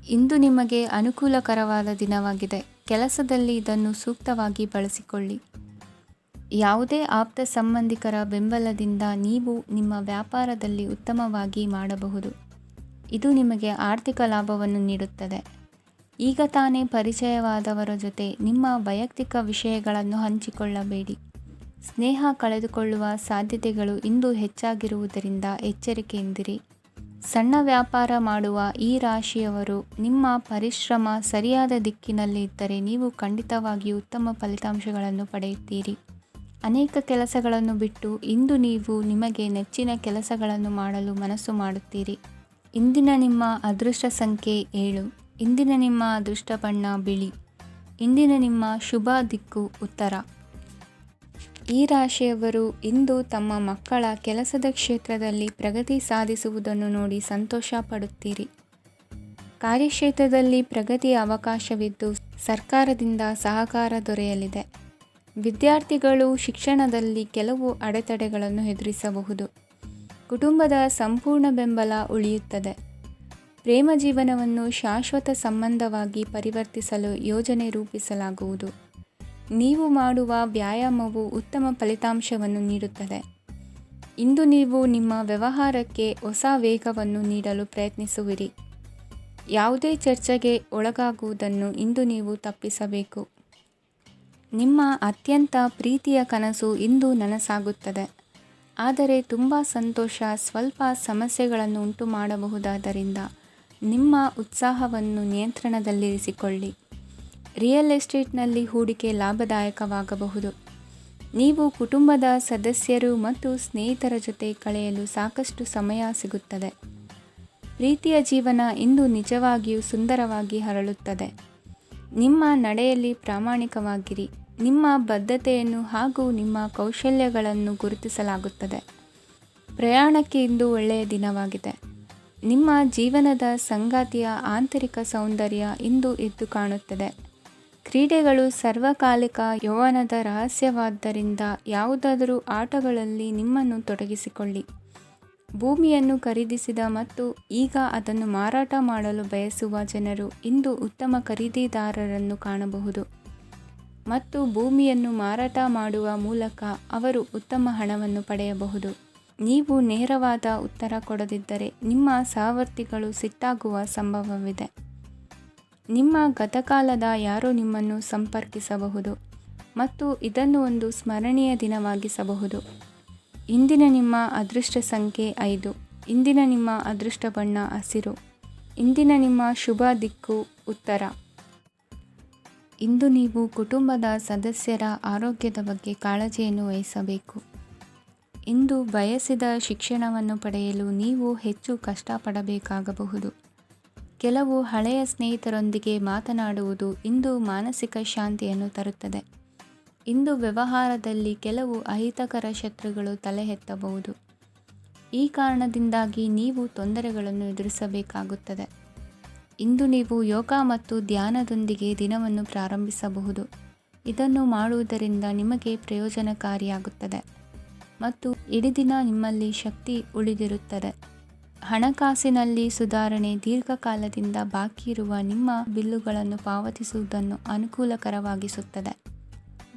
ಇಂದು ನಿಮಗೆ ಅನುಕೂಲಕರವಾದ ದಿನವಾಗಿದೆ. ಕೆಲಸದಲ್ಲಿ ಇದನ್ನು ಸೂಕ್ತವಾಗಿ ಬಳಸಿಕೊಳ್ಳಿ. ಯಾವುದೇ ಆಪ್ತ ಸಂಬಂಧಿಕರ ಬೆಂಬಲದಿಂದ ನೀವು ನಿಮ್ಮ ವ್ಯಾಪಾರದಲ್ಲಿ ಉತ್ತಮವಾಗಿ ಮಾಡಬಹುದು. ಇದು ನಿಮಗೆ ಆರ್ಥಿಕ ಲಾಭವನ್ನು ನೀಡುತ್ತದೆ. ಈಗ ತಾನೇ ಪರಿಚಯವಾದವರ ಜೊತೆ ನಿಮ್ಮ ವೈಯಕ್ತಿಕ ವಿಷಯಗಳನ್ನು ಹಂಚಿಕೊಳ್ಳಬೇಡಿ. ಸ್ನೇಹ ಕಳೆದುಕೊಳ್ಳುವ ಸಾಧ್ಯತೆಗಳು ಇಂದು ಹೆಚ್ಚಾಗಿರುವುದರಿಂದ ಎಚ್ಚರಿಕೆಯಿಂದಿರಿ. ಸಣ್ಣ ವ್ಯಾಪಾರ ಮಾಡುವ ಈ ರಾಶಿಯವರು ನಿಮ್ಮ ಪರಿಶ್ರಮ ಸರಿಯಾದ ದಿಕ್ಕಿನಲ್ಲಿ ಇದ್ದರೆ ನೀವು ಖಂಡಿತವಾಗಿಯೂ ಉತ್ತಮ ಫಲಿತಾಂಶಗಳನ್ನು ಪಡೆಯುತ್ತೀರಿ. ಅನೇಕ ಕೆಲಸಗಳನ್ನು ಬಿಟ್ಟು ಇಂದು ನೀವು ನಿಮಗೆ ನೆಚ್ಚಿನ ಕೆಲಸಗಳನ್ನು ಮಾಡಲು ಮನಸ್ಸು ಮಾಡುತ್ತೀರಿ. ಇಂದಿನ ನಿಮ್ಮ ಅದೃಷ್ಟ ಸಂಖ್ಯೆ 7. ಇಂದಿನ ನಿಮ್ಮ ಅದೃಷ್ಟ ಬಣ್ಣ ಬಿಳಿ. ಇಂದಿನ ನಿಮ್ಮ ಶುಭ ದಿಕ್ಕು ಉತ್ತರ. ಈ ರಾಶಿಯವರು ಇಂದು ತಮ್ಮ ಮಕ್ಕಳ ಕೆಲಸದ ಕ್ಷೇತ್ರದಲ್ಲಿ ಪ್ರಗತಿ ಸಾಧಿಸುವುದನ್ನು ನೋಡಿ ಸಂತೋಷ ಪಡುತ್ತೀರಿ. ಕಾರ್ಯಕ್ಷೇತ್ರದಲ್ಲಿ ಪ್ರಗತಿಯ ಅವಕಾಶವಿದ್ದು ಸರ್ಕಾರದಿಂದ ಸಹಕಾರ ದೊರೆಯಲಿದೆ. ವಿದ್ಯಾರ್ಥಿಗಳು ಶಿಕ್ಷಣದಲ್ಲಿ ಕೆಲವು ಅಡೆತಡೆಗಳನ್ನು ಎದುರಿಸಬಹುದು. ಕುಟುಂಬದ ಸಂಪೂರ್ಣ ಬೆಂಬಲ ಉಳಿಯುತ್ತದೆ. ಪ್ರೇಮ ಜೀವನವನ್ನು ಶಾಶ್ವತ ಸಂಬಂಧವಾಗಿ ಪರಿವರ್ತಿಸಲು ಯೋಜನೆ ರೂಪಿಸಲಾಗುವುದು. ನೀವು ಮಾಡುವ ವ್ಯಾಯಾಮವು ಉತ್ತಮ ಫಲಿತಾಂಶವನ್ನು ನೀಡುತ್ತದೆ. ಇಂದು ನೀವು ನಿಮ್ಮ ವ್ಯವಹಾರಕ್ಕೆ ಹೊಸ ವೇಗವನ್ನು ನೀಡಲು ಪ್ರಯತ್ನಿಸುವಿರಿ. ಯಾವುದೇ ಚರ್ಚೆಗೆ ಒಳಗಾಗುವುದನ್ನು ಇಂದು ನೀವು ತಪ್ಪಿಸಬೇಕು. ನಿಮ್ಮ ಅತ್ಯಂತ ಪ್ರೀತಿಯ ಕನಸು ಇಂದು ನನಸಾಗುತ್ತದೆ. ಆದರೆ ತುಂಬ ಸಂತೋಷ ಸ್ವಲ್ಪ ಸಮಸ್ಯೆಗಳನ್ನು ಉಂಟು ಮಾಡಬಹುದಾದ್ದರಿಂದ ನಿಮ್ಮ ಉತ್ಸಾಹವನ್ನು ನಿಯಂತ್ರಣದಲ್ಲಿರಿಸಿಕೊಳ್ಳಿ. ರಿಯಲ್ ಎಸ್ಟೇಟ್ನಲ್ಲಿ ಹೂಡಿಕೆ ಲಾಭದಾಯಕವಾಗಬಹುದು. ನೀವು ಕುಟುಂಬದ ಸದಸ್ಯರು ಮತ್ತು ಸ್ನೇಹಿತರ ಜೊತೆ ಕಳೆಯಲು ಸಾಕಷ್ಟು ಸಮಯ ಸಿಗುತ್ತದೆ. ಪ್ರೀತಿಯ ಜೀವನ ಇಂದು ನಿಜವಾಗಿಯೂ ಸುಂದರವಾಗಿ ಹರಳುತ್ತದೆ. ನಿಮ್ಮ ನಡೆಯಲ್ಲಿ ಪ್ರಾಮಾಣಿಕವಾಗಿರಿ. ನಿಮ್ಮ ಬದ್ಧತೆಯನ್ನು ಹಾಗೂ ನಿಮ್ಮ ಕೌಶಲ್ಯಗಳನ್ನು ಗುರುತಿಸಲಾಗುತ್ತದೆ. ಪ್ರಯಾಣಕ್ಕೆ ಇಂದು ಒಳ್ಳೆಯ ದಿನವಾಗಿದೆ. ನಿಮ್ಮ ಜೀವನದ ಸಂಗಾತಿಯ ಆಂತರಿಕ ಸೌಂದರ್ಯ ಇಂದು ಎದ್ದು ಕಾಣುತ್ತದೆ. ಕ್ರೀಡೆಗಳು ಸರ್ವಕಾಲಿಕ ಯೌವನದ ರಹಸ್ಯವಾದ್ದರಿಂದ ಯಾವುದಾದರೂ ಆಟಗಳಲ್ಲಿ ನಿಮ್ಮನ್ನು ತೊಡಗಿಸಿಕೊಳ್ಳಿ. ಭೂಮಿಯನ್ನು ಖರೀದಿಸಿದ ಮತ್ತು ಈಗ ಅದನ್ನು ಮಾರಾಟ ಮಾಡಲು ಬಯಸುವ ಜನರು ಇಂದು ಉತ್ತಮ ಖರೀದಿದಾರರನ್ನು ಕಾಣಬಹುದು ಮತ್ತು ಭೂಮಿಯನ್ನು ಮಾರಾಟ ಮಾಡುವ ಮೂಲಕ ಅವರು ಉತ್ತಮ ಹಣವನ್ನು ಪಡೆಯಬಹುದು. ನೀವು ನೇರವಾದ ಉತ್ತರ ಕೊಡದಿದ್ದರೆ ನಿಮ್ಮ ಸಹವರ್ತಿಗಳು ಸಿಟ್ಟಾಗುವ ಸಂಭವವಿದೆ. ನಿಮ್ಮ ಗತಕಾಲದ ಯಾರೋ ನಿಮ್ಮನ್ನು ಸಂಪರ್ಕಿಸಬಹುದು ಮತ್ತು ಇದನ್ನು ಒಂದು ಸ್ಮರಣೀಯ ದಿನವಾಗಿಸಬಹುದು. ಇಂದಿನ ನಿಮ್ಮ ಅದೃಷ್ಟ ಸಂಖ್ಯೆ 5. ಇಂದಿನ ನಿಮ್ಮ ಅದೃಷ್ಟ ಬಣ್ಣ ಹಸಿರು. ಇಂದಿನ ನಿಮ್ಮ ಶುಭ ದಿಕ್ಕು ಉತ್ತರ. ಇಂದು ನೀವು ಕುಟುಂಬದ ಸದಸ್ಯರ ಆರೋಗ್ಯದ ಬಗ್ಗೆ ಕಾಳಜಿಯನ್ನು ವಹಿಸಬೇಕು. ಇಂದು ಬಯಸಿದ ಶಿಕ್ಷಣವನ್ನು ಪಡೆಯಲು ನೀವು ಹೆಚ್ಚು ಕಷ್ಟಪಡಬೇಕಾಗಬಹುದು. ಕೆಲವು ಹಳೆಯ ಸ್ನೇಹಿತರೊಂದಿಗೆ ಮಾತನಾಡುವುದು ಇಂದು ಮಾನಸಿಕ ಶಾಂತಿಯನ್ನು ತರುತ್ತದೆ. ಇಂದು ವ್ಯವಹಾರದಲ್ಲಿ ಕೆಲವು ಅಹಿತಕರ ಶತ್ರುಗಳು ತಲೆ ಎತ್ತಬಹುದು. ಈ ಕಾರಣದಿಂದಾಗಿ ನೀವು ತೊಂದರೆಗಳನ್ನು ಎದುರಿಸಬೇಕಾಗುತ್ತದೆ. ಇಂದು ನೀವು ಯೋಗ ಮತ್ತು ಧ್ಯಾನದೊಂದಿಗೆ ದಿನವನ್ನು ಪ್ರಾರಂಭಿಸಬಹುದು. ಇದನ್ನು ಮಾಡುವುದರಿಂದ ನಿಮಗೆ ಪ್ರಯೋಜನಕಾರಿಯಾಗುತ್ತದೆ ಮತ್ತು ಇಡೀ ದಿನ ನಿಮ್ಮಲ್ಲಿ ಶಕ್ತಿ ಉಳಿದಿರುತ್ತದೆ. ಹಣಕಾಸಿನಲ್ಲಿ ಸುಧಾರಣೆ ದೀರ್ಘಕಾಲದಿಂದ ಬಾಕಿ ಇರುವ ನಿಮ್ಮ ಬಿಲ್ಲುಗಳನ್ನು ಪಾವತಿಸುವುದನ್ನು ಅನುಕೂಲಕರವಾಗಿಸುತ್ತದೆ.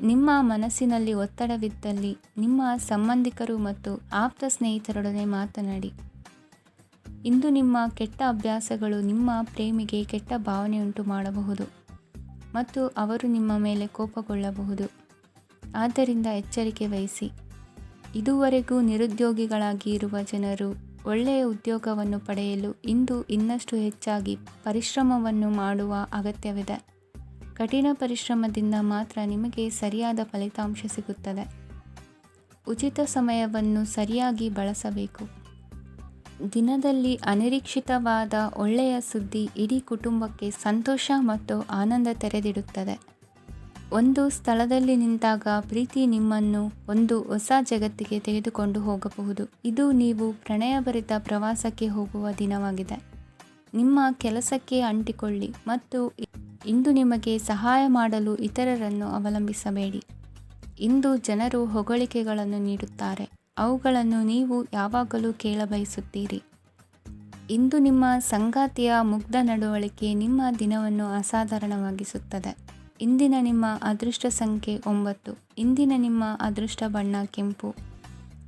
ನಿಮ್ಮ ಮನಸ್ಸಿನಲ್ಲಿ ಒತ್ತಡವಿದ್ದಲ್ಲಿ ನಿಮ್ಮ ಸಂಬಂಧಿಕರು ಮತ್ತು ಆಪ್ತ ಸ್ನೇಹಿತರೊಡನೆ ಮಾತನಾಡಿ. ಇಂದು ನಿಮ್ಮ ಕೆಟ್ಟ ಅಭ್ಯಾಸಗಳು ನಿಮ್ಮ ಪ್ರೇಮಿಗೆ ಕೆಟ್ಟ ಭಾವನೆಯುಂಟು ಮಾಡಬಹುದು ಮತ್ತು ಅವರು ನಿಮ್ಮ ಮೇಲೆ ಕೋಪಗೊಳ್ಳಬಹುದು. ಆದ್ದರಿಂದ ಎಚ್ಚರಿಕೆ ವಹಿಸಿ. ಇದುವರೆಗೂ ನಿರುದ್ಯೋಗಿಗಳಾಗಿ ಇರುವ ಜನರು ಒಳ್ಳೆಯ ಉದ್ಯೋಗವನ್ನು ಪಡೆಯಲು ಇಂದು ಇನ್ನಷ್ಟು ಹೆಚ್ಚಾಗಿ ಪರಿಶ್ರಮವನ್ನು ಮಾಡುವ ಅಗತ್ಯವಿದೆ. ಕಠಿಣ ಪರಿಶ್ರಮದಿಂದ ಮಾತ್ರ ನಿಮಗೆ ಸರಿಯಾದ ಫಲಿತಾಂಶ ಸಿಗುತ್ತದೆ. ಉಚಿತ ಸಮಯವನ್ನು ಸರಿಯಾಗಿ ಬಳಸಬೇಕು. ದಿನದಲ್ಲಿ ಅನಿರೀಕ್ಷಿತವಾದ ಒಳ್ಳೆಯ ಸುದ್ದಿ ಇಡೀ ಕುಟುಂಬಕ್ಕೆ ಸಂತೋಷ ಮತ್ತು ಆನಂದ ತೆರೆದಿಡುತ್ತದೆ. ಒಂದು ಸ್ಥಳದಲ್ಲಿ ನಿಂತಾಗ ಪ್ರೀತಿ ನಿಮ್ಮನ್ನು ಒಂದು ಹೊಸ ಜಗತ್ತಿಗೆ ತೆಗೆದುಕೊಂಡು ಹೋಗಬಹುದು. ಇದು ನೀವು ಪ್ರಣಯಭರಿತ ಪ್ರವಾಸಕ್ಕೆ ಹೋಗುವ ದಿನವಾಗಿದೆ. ನಿಮ್ಮ ಕೆಲಸಕ್ಕೆ ಅಂಟಿಕೊಳ್ಳಿ ಮತ್ತು ಇಂದು ನಿಮಗೆ ಸಹಾಯ ಮಾಡಲು ಇತರರನ್ನು ಅವಲಂಬಿಸಬೇಡಿ. ಇಂದು ಜನರು ಹೊಗಳಿಕೆಗಳನ್ನು ನೀಡುತ್ತಾರೆ. ಅವುಗಳನ್ನು ನೀವು ಯಾವಾಗಲೂ ಕೇಳಬಯಸುತ್ತೀರಿ. ಇಂದು ನಿಮ್ಮ ಸಂಗಾತಿಯ ಮುಗ್ಧ ನಡವಳಿಕೆ ನಿಮ್ಮ ದಿನವನ್ನು ಅಸಾಧಾರಣವಾಗಿಸುತ್ತದೆ. ಇಂದಿನ ನಿಮ್ಮ ಅದೃಷ್ಟ ಸಂಖ್ಯೆ 9. ಇಂದಿನ ನಿಮ್ಮ ಅದೃಷ್ಟ ಬಣ್ಣ ಕೆಂಪು.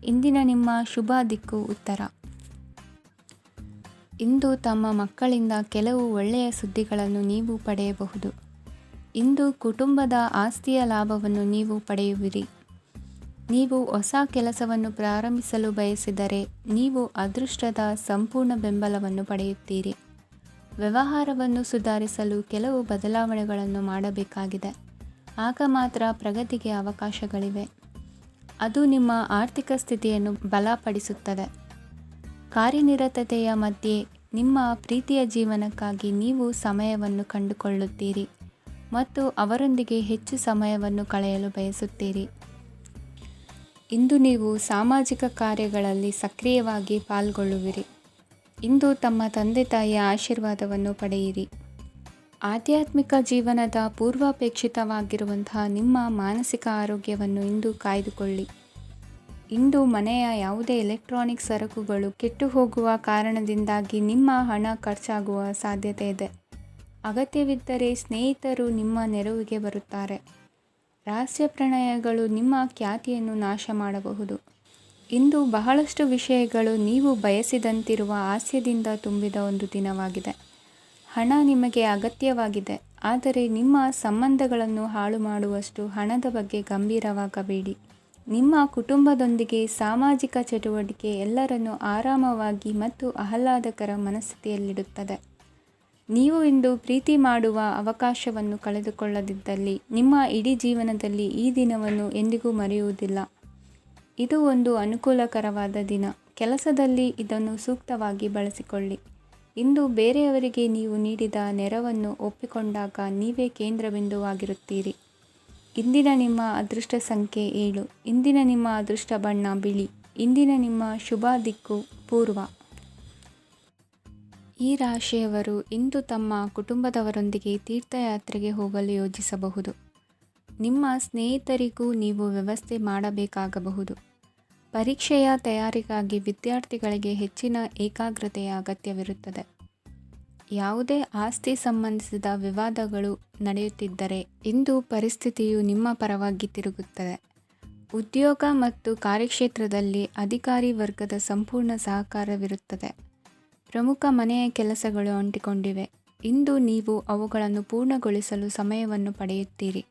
ಇಂದಿನ ನಿಮ್ಮ ಶುಭ ದಿಕ್ಕು ಉತ್ತರ. ಇಂದು ತಮ್ಮ ಮಕ್ಕಳಿಂದ ಕೆಲವು ಒಳ್ಳೆಯ ಸುದ್ದಿಗಳನ್ನು ನೀವು ಪಡೆಯಬಹುದು. ಇಂದು ಕುಟುಂಬದ ಆಸ್ತಿಯ ಲಾಭವನ್ನು ನೀವು ಪಡೆಯುವಿರಿ. ನೀವು ಹೊಸ ಕೆಲಸವನ್ನು ಪ್ರಾರಂಭಿಸಲು ಬಯಸಿದರೆ ನೀವು ಅದೃಷ್ಟದ ಸಂಪೂರ್ಣ ಬೆಂಬಲವನ್ನು ಪಡೆಯುತ್ತೀರಿ. ವ್ಯವಹಾರವನ್ನು ಸುಧಾರಿಸಲು ಕೆಲವು ಬದಲಾವಣೆಗಳನ್ನು ಮಾಡಬೇಕಾಗಿದೆ. ಆಗ ಮಾತ್ರ ಪ್ರಗತಿಗೆ ಅವಕಾಶಗಳಿವೆ. ಅದು ನಿಮ್ಮ ಆರ್ಥಿಕ ಸ್ಥಿತಿಯನ್ನು ಬಲಪಡಿಸುತ್ತದೆ. ಕಾರ್ಯನಿರತತೆಯ ಮಧ್ಯೆ ನಿಮ್ಮ ಪ್ರೀತಿಯ ಜೀವನಕ್ಕಾಗಿ ನೀವು ಸಮಯವನ್ನು ಕಂಡುಕೊಳ್ಳುತ್ತೀರಿ ಮತ್ತು ಅವರೊಂದಿಗೆ ಹೆಚ್ಚು ಸಮಯವನ್ನು ಕಳೆಯಲು ಬಯಸುತ್ತೀರಿ. ಇಂದು ನೀವು ಸಾಮಾಜಿಕ ಕಾರ್ಯಗಳಲ್ಲಿ ಸಕ್ರಿಯವಾಗಿ ಪಾಲ್ಗೊಳ್ಳುವಿರಿ. ಇಂದು ತಮ್ಮ ತಂದೆ ತಾಯಿಯ ಆಶೀರ್ವಾದವನ್ನು ಪಡೆಯಿರಿ. ಆಧ್ಯಾತ್ಮಿಕ ಜೀವನದ ಪೂರ್ವಾಪೇಕ್ಷಿತವಾಗಿರುವಂತಹ ನಿಮ್ಮ ಮಾನಸಿಕ ಆರೋಗ್ಯವನ್ನು ಇಂದು ಕಾಯ್ದುಕೊಳ್ಳಿ. ಇಂದು ಮನೆಯ ಯಾವುದೇ ಎಲೆಕ್ಟ್ರಾನಿಕ್ ಸರಕುಗಳು ಕೆಟ್ಟು ಹೋಗುವ ಕಾರಣದಿಂದಾಗಿ ನಿಮ್ಮ ಹಣ ಖರ್ಚಾಗುವ ಸಾಧ್ಯತೆ ಇದೆ. ಅಗತ್ಯವಿದ್ದರೆ ಸ್ನೇಹಿತರು ನಿಮ್ಮ ನೆರವಿಗೆ ಬರುತ್ತಾರೆ. ರಹಸ್ಯ ಪ್ರಣಯಗಳು ನಿಮ್ಮ ಖ್ಯಾತಿಯನ್ನು ನಾಶ ಮಾಡಬಹುದು. ಇಂದು ಬಹಳಷ್ಟು ವಿಷಯಗಳು ನೀವು ಬಯಸಿದಂತಿರುವ ಹಾಸ್ಯದಿಂದ ತುಂಬಿದ ಒಂದು ದಿನವಾಗಿದೆ. ಹಣ ನಿಮಗೆ ಅಗತ್ಯವಾಗಿದೆ, ಆದರೆ ನಿಮ್ಮ ಸಂಬಂಧಗಳನ್ನು ಹಾಳು ಮಾಡುವಷ್ಟು ಹಣದ ಬಗ್ಗೆ ಗಂಭೀರವಾಗಬೇಡಿ. ನಿಮ್ಮ ಕುಟುಂಬದೊಂದಿಗೆ ಸಾಮಾಜಿಕ ಚಟುವಟಿಕೆ ಎಲ್ಲರನ್ನೂ ಆರಾಮವಾಗಿ ಮತ್ತು ಆಹ್ಲಾದಕರ ಮನಸ್ಥಿತಿಯಲ್ಲಿಡುತ್ತದೆ. ನೀವು ಇಂದು ಪ್ರೀತಿ ಮಾಡುವ ಅವಕಾಶವನ್ನು ಕಳೆದುಕೊಳ್ಳದಿದ್ದಲ್ಲಿ ನಿಮ್ಮ ಇಡೀ ಜೀವನದಲ್ಲಿ ಈ ದಿನವನ್ನು ಎಂದಿಗೂ ಮರೆಯುವುದಿಲ್ಲ. ಇದು ಒಂದು ಅನುಕೂಲಕರವಾದ ದಿನ. ಕೆಲಸದಲ್ಲಿ ಇದನ್ನು ಸೂಕ್ತವಾಗಿ ಬಳಸಿಕೊಳ್ಳಿ. ಇಂದು ಬೇರೆಯವರಿಗೆ ನೀವು ನೀಡಿದ ನೆರವನ್ನು ಒಪ್ಪಿಕೊಂಡಾಗ ನೀವೇ ಕೇಂದ್ರಬಿಂದುವಾಗಿರುತ್ತೀರಿ. ಇಂದಿನ ನಿಮ್ಮ ಅದೃಷ್ಟ ಸಂಖ್ಯೆ 7. ಇಂದಿನ ನಿಮ್ಮ ಅದೃಷ್ಟ ಬಣ್ಣ ಬಿಳಿ. ಇಂದಿನ ನಿಮ್ಮ ಶುಭ ದಿಕ್ಕು ಪೂರ್ವ. ಈ ರಾಶಿಯವರು ಇಂದು ತಮ್ಮ ಕುಟುಂಬದವರೊಂದಿಗೆ ತೀರ್ಥಯಾತ್ರೆಗೆ ಹೋಗಲು ಯೋಜಿಸಬಹುದು. ನಿಮ್ಮ ಸ್ನೇಹಿತರಿಗೂ ನೀವು ವ್ಯವಸ್ಥೆ ಮಾಡಬೇಕಾಗಬಹುದು. ಪರೀಕ್ಷೆಯ ತಯಾರಿಗಾಗಿ ವಿದ್ಯಾರ್ಥಿಗಳಿಗೆ ಹೆಚ್ಚಿನ ಏಕಾಗ್ರತೆಯ ಅಗತ್ಯವಿರುತ್ತದೆ. ಯಾವುದೇ ಆಸ್ತಿ ಸಂಬಂಧಿಸಿದ ವಿವಾದಗಳು ನಡೆಯುತ್ತಿದ್ದರೆ ಇಂದು ಪರಿಸ್ಥಿತಿಯು ನಿಮ್ಮ ಪರವಾಗಿ ತಿರುಗುತ್ತದೆ. ಉದ್ಯೋಗ ಮತ್ತು ಕಾರ್ಯಕ್ಷೇತ್ರದಲ್ಲಿ ಅಧಿಕಾರಿ ವರ್ಗದ ಸಂಪೂರ್ಣ ಸಹಕಾರವಿರುತ್ತದೆ. ಪ್ರಮುಖ ಮನೆಯ ಕೆಲಸಗಳು ಅಂಟಿಕೊಂಡಿವೆ. ಇಂದು ನೀವು ಅವುಗಳನ್ನು ಪೂರ್ಣಗೊಳಿಸಲು ಸಮಯವನ್ನು ಪಡೆಯುತ್ತೀರಿ.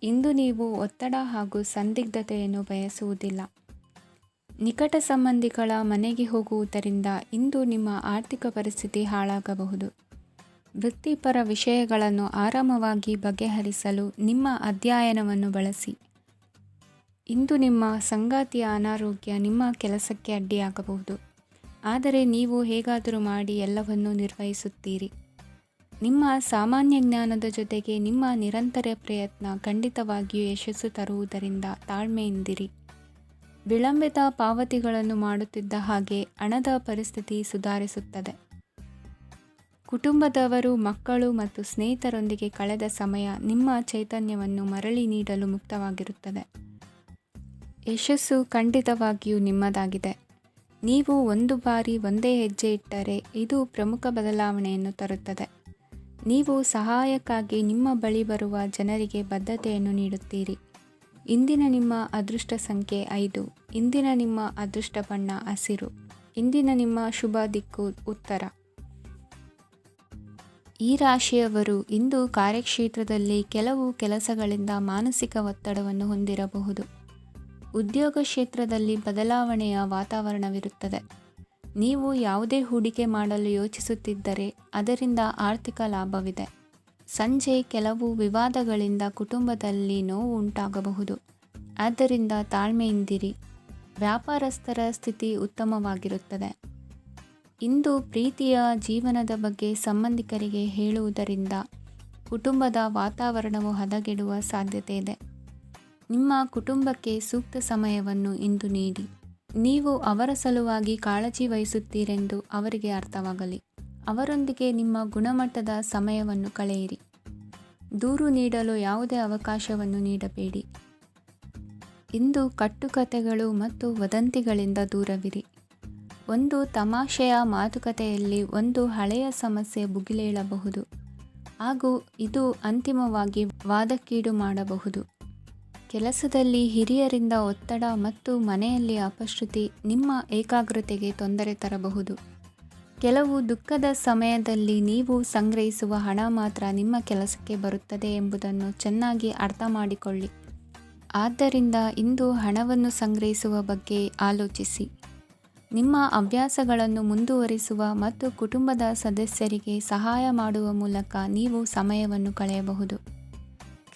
ಇಂದು ನೀವು ಒತ್ತಡ ಹಾಗೂ ಸಂದಿಗ್ಧತೆಯನ್ನು ಬಯಸುವುದಿಲ್ಲ. ನಿಕಟ ಸಂಬಂಧಿಗಳ ಮನೆಗೆ ಹೋಗುವುದರಿಂದ ಇಂದು ನಿಮ್ಮ ಆರ್ಥಿಕ ಪರಿಸ್ಥಿತಿ ಹಾಳಾಗಬಹುದು. ವೃತ್ತಿಪರ ವಿಷಯಗಳನ್ನು ಆರಾಮವಾಗಿ ಬಗೆಹರಿಸಲು ನಿಮ್ಮ ಅಧ್ಯಯನವನ್ನು ಬಳಸಿ. ಇಂದು ನಿಮ್ಮ ಸಂಗಾತಿಯ ಅನಾರೋಗ್ಯ ನಿಮ್ಮ ಕೆಲಸಕ್ಕೆ ಅಡ್ಡಿಯಾಗಬಹುದು. ಆದರೆ ನೀವು ಹೇಗಾದರೂ ಮಾಡಿ ಎಲ್ಲವನ್ನೂ ನಿರ್ವಹಿಸುತ್ತೀರಿ. ನಿಮ್ಮ ಸಾಮಾನ್ಯ ಜ್ಞಾನದ ಜೊತೆಗೆ ನಿಮ್ಮ ನಿರಂತರ ಪ್ರಯತ್ನ ಖಂಡಿತವಾಗಿಯೂ ಯಶಸ್ಸು ತರುವುದರಿಂದ ತಾಳ್ಮೆಯಿಂದಿರಿ. ವಿಳಂಬಿತ ಪಾವತಿಗಳನ್ನು ಮಾಡುತ್ತಿದ್ದ ಹಾಗೆ ಹಣದ ಪರಿಸ್ಥಿತಿ ಸುಧಾರಿಸುತ್ತದೆ. ಕುಟುಂಬದವರು, ಮಕ್ಕಳು ಮತ್ತು ಸ್ನೇಹಿತರೊಂದಿಗೆ ಕಳೆದ ಸಮಯ ನಿಮ್ಮ ಚೈತನ್ಯವನ್ನು ಮರಳಿ ನೀಡಲು ಮುಕ್ತವಾಗಿರುತ್ತದೆ. ಯಶಸ್ಸು ಖಂಡಿತವಾಗಿಯೂ ನಿಮ್ಮದಾಗಿದೆ. ನೀವು ಒಂದು ಬಾರಿ ಒಂದೇ ಹೆಜ್ಜೆ ಇಟ್ಟರೆ ಇದು ಪ್ರಮುಖ ಬದಲಾವಣೆಯನ್ನು ತರುತ್ತದೆ. ನೀವು ಸಹಾಯಕ್ಕಾಗಿ ನಿಮ್ಮ ಬಳಿ ಬರುವ ಜನರಿಗೆ ಬದ್ಧತೆಯನ್ನು ನೀಡುತ್ತೀರಿ. ಇಂದಿನ ನಿಮ್ಮ ಅದೃಷ್ಟ ಸಂಖ್ಯೆ 5. ಇಂದಿನ ನಿಮ್ಮ ಅದೃಷ್ಟ ಬಣ್ಣ ಹಸಿರು. ಇಂದಿನ ನಿಮ್ಮ ಶುಭ ದಿಕ್ಕು ಉತ್ತರ. ಈ ರಾಶಿಯವರು ಇಂದು ಕಾರ್ಯಕ್ಷೇತ್ರದಲ್ಲಿ ಕೆಲವು ಕೆಲಸಗಳಿಂದ ಮಾನಸಿಕ ಒತ್ತಡವನ್ನು ಹೊಂದಿರಬಹುದು. ಉದ್ಯೋಗ ಕ್ಷೇತ್ರದಲ್ಲಿ ಬದಲಾವಣೆಯ ವಾತಾವರಣವಿರುತ್ತದೆ. ನೀವು ಯಾವುದೇ ಹೂಡಿಕೆ ಮಾಡಲು ಯೋಚಿಸುತ್ತಿದ್ದರೆ ಅದರಿಂದ ಆರ್ಥಿಕ ಲಾಭವಿದೆ. ಸಂಜೆ ಕೆಲವು ವಿವಾದಗಳಿಂದ ಕುಟುಂಬದಲ್ಲಿ ನೋವು ಉಂಟಾಗಬಹುದು. ಆದ್ದರಿಂದ ತಾಳ್ಮೆಯಿಂದಿರಿ. ವ್ಯಾಪಾರಸ್ಥರ ಸ್ಥಿತಿ ಉತ್ತಮವಾಗಿರುತ್ತದೆ. ಇಂದು ಪ್ರೀತಿಯ ಜೀವನದ ಬಗ್ಗೆ ಸಂಬಂಧಿಕರಿಗೆ ಹೇಳುವುದರಿಂದ ಕುಟುಂಬದ ವಾತಾವರಣವು ಹದಗೆಡುವ ಸಾಧ್ಯತೆ ಇದೆ. ನಿಮ್ಮ ಕುಟುಂಬಕ್ಕೆ ಸೂಕ್ತ ಸಮಯವನ್ನು ಇಂದು ನೀಡಿ. ನೀವು ಅವರ ಸಲುವಾಗಿ ಕಾಳಜಿ ವಹಿಸುತ್ತೀರೆಂದು ಅವರಿಗೆ ಅರ್ಥವಾಗಲಿ. ಅವರೊಂದಿಗೆ ನಿಮ್ಮ ಗುಣಮಟ್ಟದ ಸಮಯವನ್ನು ಕಳೆಯಿರಿ. ದೂರು ನೀಡಲು ಯಾವುದೇ ಅವಕಾಶವನ್ನು ನೀಡಬೇಡಿ. ಇಂದು ಕಟ್ಟುಕತೆಗಳು ಮತ್ತು ವದಂತಿಗಳಿಂದ ದೂರವಿರಿ. ಒಂದು ತಮಾಷೆಯ ಮಾತುಕತೆಯಲ್ಲಿ ಒಂದು ಹಳೆಯ ಸಮಸ್ಯೆ ಭುಗಿಲೇಳಬಹುದು ಹಾಗೂ ಇದು ಅಂತಿಮವಾಗಿ ವಾದಕ್ಕೀಡು ಮಾಡಬಹುದು. ಕೆಲಸದಲ್ಲಿ ಹಿರಿಯರಿಂದ ಒತ್ತಡ ಮತ್ತು ಮನೆಯಲ್ಲಿ ಅಪಶ್ರುತಿ ನಿಮ್ಮ ಏಕಾಗ್ರತೆಗೆ ತೊಂದರೆ ತರಬಹುದು. ಕೆಲವು ದುಃಖದ ಸಮಯದಲ್ಲಿ ನೀವು ಸಂಗ್ರಹಿಸುವ ಹಣ ಮಾತ್ರ ನಿಮ್ಮ ಕೆಲಸಕ್ಕೆ ಬರುತ್ತದೆ ಎಂಬುದನ್ನು ಚೆನ್ನಾಗಿ ಅರ್ಥ ಮಾಡಿಕೊಳ್ಳಿ. ಆದ್ದರಿಂದ ಇಂದು ಹಣವನ್ನು ಸಂಗ್ರಹಿಸುವ ಬಗ್ಗೆ ಆಲೋಚಿಸಿ. ನಿಮ್ಮ ಹವ್ಯಾಸಗಳನ್ನು ಮುಂದುವರಿಸುವ ಮತ್ತು ಕುಟುಂಬದ ಸದಸ್ಯರಿಗೆ ಸಹಾಯ ಮಾಡುವ ಮೂಲಕ ನೀವು ಸಮಯವನ್ನು ಕಳೆಯಬಹುದು.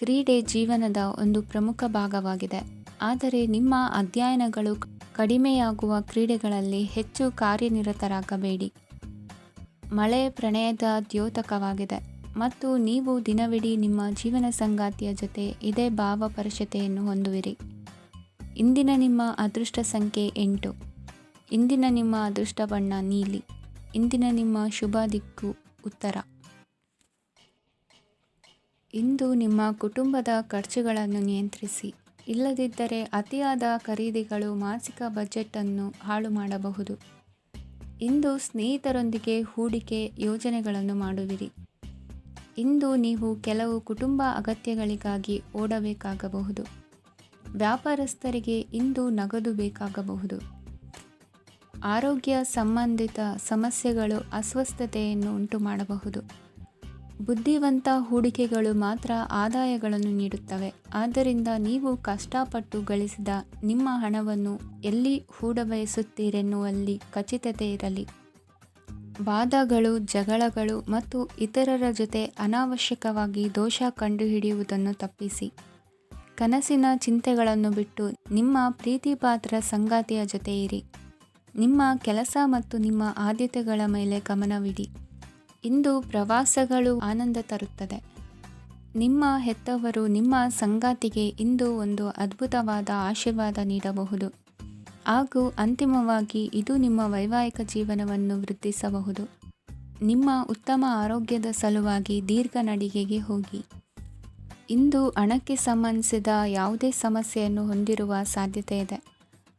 ಕ್ರೀಡೆ ಜೀವನದ ಒಂದು ಪ್ರಮುಖ ಭಾಗವಾಗಿದೆ. ಆದರೆ ನಿಮ್ಮ ಅಧ್ಯಯನಗಳು ಕಡಿಮೆಯಾಗುವ ಕ್ರೀಡೆಗಳಲ್ಲಿ ಹೆಚ್ಚು ಕಾರ್ಯನಿರತರಾಗಬೇಡಿ. ಮಳೆ ಪ್ರಣಯದ ದ್ಯೋತಕವಾಗಿದೆ ಮತ್ತು ನೀವು ದಿನವಿಡೀ ನಿಮ್ಮ ಜೀವನ ಸಂಗಾತಿಯ ಜೊತೆ ಇದೇ ಭಾವಪರಶತೆಯನ್ನು ಹೊಂದುವಿರಿ. ಇಂದಿನ ನಿಮ್ಮ ಅದೃಷ್ಟ ಸಂಖ್ಯೆ 8. ಇಂದಿನ ನಿಮ್ಮ ಅದೃಷ್ಟ ಬಣ್ಣ ನೀಲಿ. ಇಂದಿನ ನಿಮ್ಮ ಶುಭ ದಿಕ್ಕು ಉತ್ತರ. ಇಂದು ನಿಮ್ಮ ಕುಟುಂಬದ ಖರ್ಚುಗಳನ್ನು ನಿಯಂತ್ರಿಸಿ. ಇಲ್ಲದಿದ್ದರೆ ಅತಿಯಾದ ಖರೀದಿಗಳು ಮಾಸಿಕ ಬಜೆಟನ್ನು ಹಾಳು ಮಾಡಬಹುದು. ಇಂದು ಸ್ನೇಹಿತರೊಂದಿಗೆ ಹೂಡಿಕೆ ಯೋಜನೆಗಳನ್ನು ಮಾಡುವಿರಿ. ಇಂದು ನೀವು ಕೆಲವು ಕುಟುಂಬ ಅಗತ್ಯಗಳಿಗಾಗಿ ಓಡಬೇಕಾಗಬಹುದು. ವ್ಯಾಪಾರಸ್ಥರಿಗೆ ಇಂದು ನಗದು ಬೇಕಾಗಬಹುದು. ಆರೋಗ್ಯ ಸಂಬಂಧಿತ ಸಮಸ್ಯೆಗಳು ಅಸ್ವಸ್ಥತೆಯನ್ನು ಉಂಟುಮಾಡಬಹುದು. ಬುದ್ಧಿವಂತ ಹೂಡಿಕೆಗಳು ಮಾತ್ರ ಆದಾಯಗಳನ್ನು ನೀಡುತ್ತವೆ. ಆದ್ದರಿಂದ ನೀವು ಕಷ್ಟಪಟ್ಟು ಗಳಿಸಿದ ನಿಮ್ಮ ಹಣವನ್ನು ಎಲ್ಲಿ ಹೂಡಬಯಸುತ್ತೀರೆನ್ನುವಲ್ಲಿ ಖಚಿತತೆ ಇರಲಿ. ವಾದಗಳು, ಜಗಳಗಳು ಮತ್ತು ಇತರರ ಜೊತೆ ಅನಾವಶ್ಯಕವಾಗಿ ದೋಷ ಕಂಡುಹಿಡಿಯುವುದನ್ನು ತಪ್ಪಿಸಿ. ಕನಸಿನ ಚಿಂತೆಗಳನ್ನು ಬಿಟ್ಟು ನಿಮ್ಮ ಪ್ರೀತಿಪಾತ್ರ ಸಂಗಾತಿಯ ಜೊತೆ ಇರಿ. ನಿಮ್ಮ ಕೆಲಸ ಮತ್ತು ನಿಮ್ಮ ಆದ್ಯತೆಗಳ ಮೇಲೆ ಗಮನವಿಡಿ. ಇಂದು ಪ್ರವಾಸಗಳು ಆನಂದ ತರುತ್ತದೆ. ನಿಮ್ಮ ಹೆತ್ತವರು ನಿಮ್ಮ ಸಂಗಾತಿಗೆ ಇಂದು ಒಂದು ಅದ್ಭುತವಾದ ಆಶೀರ್ವಾದ ನೀಡಬಹುದು ಹಾಗೂ ಅಂತಿಮವಾಗಿ ಇದು ನಿಮ್ಮ ವೈವಾಹಿಕ ಜೀವನವನ್ನು ವೃದ್ಧಿಸಬಹುದು. ನಿಮ್ಮ ಉತ್ತಮ ಆರೋಗ್ಯದ ಸಲುವಾಗಿ ದೀರ್ಘ ನಡಿಗೆಗೆ ಹೋಗಿ. ಇಂದು ಹಣಕ್ಕೆ ಸಂಬಂಧಿಸಿದ ಯಾವುದೇ ಸಮಸ್ಯೆಯನ್ನು ಹೊಂದಿರುವ ಸಾಧ್ಯತೆ ಇದೆ,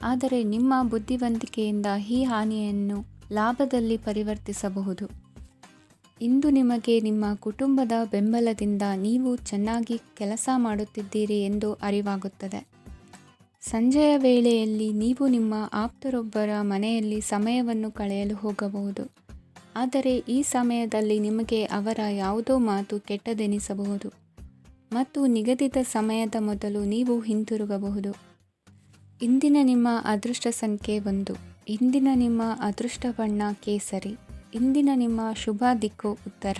ಆದರೆ ನಿಮ್ಮ ಬುದ್ಧಿವಂತಿಕೆಯಿಂದ ಈ ಹಾನಿಯನ್ನು ಲಾಭದಲ್ಲಿ ಪರಿವರ್ತಿಸಬಹುದು. ಇಂದು ನಿಮಗೆ ನಿಮ್ಮ ಕುಟುಂಬದ ಬೆಂಬಲದಿಂದ ನೀವು ಚೆನ್ನಾಗಿ ಕೆಲಸ ಮಾಡುತ್ತಿದ್ದೀರಿ ಎಂದು ಅರಿವಾಗುತ್ತದೆ. ಸಂಜೆಯ ವೇಳೆಯಲ್ಲಿ ನೀವು ನಿಮ್ಮ ಆಪ್ತರೊಬ್ಬರ ಮನೆಯಲ್ಲಿ ಸಮಯವನ್ನು ಕಳೆಯಲು ಹೋಗಬಹುದು, ಆದರೆ ಈ ಸಮಯದಲ್ಲಿ ನಿಮಗೆ ಅವರ ಯಾವುದೋ ಮಾತು ಕೆಟ್ಟದೆನಿಸಬಹುದು ಮತ್ತು ನಿಗದಿತ ಸಮಯದ ಮೊದಲು ನೀವು ಹಿಂತಿರುಗಬಹುದು. ಇಂದಿನ ನಿಮ್ಮ ಅದೃಷ್ಟ ಸಂಖ್ಯೆ 1. ಇಂದಿನ ನಿಮ್ಮ ಅದೃಷ್ಟ ಬಣ್ಣ ಕೇಸರಿ. ಇಂದಿನ ನಿಮ್ಮ ಶುಭ ದಿಕ್ಕು ಉತ್ತರ.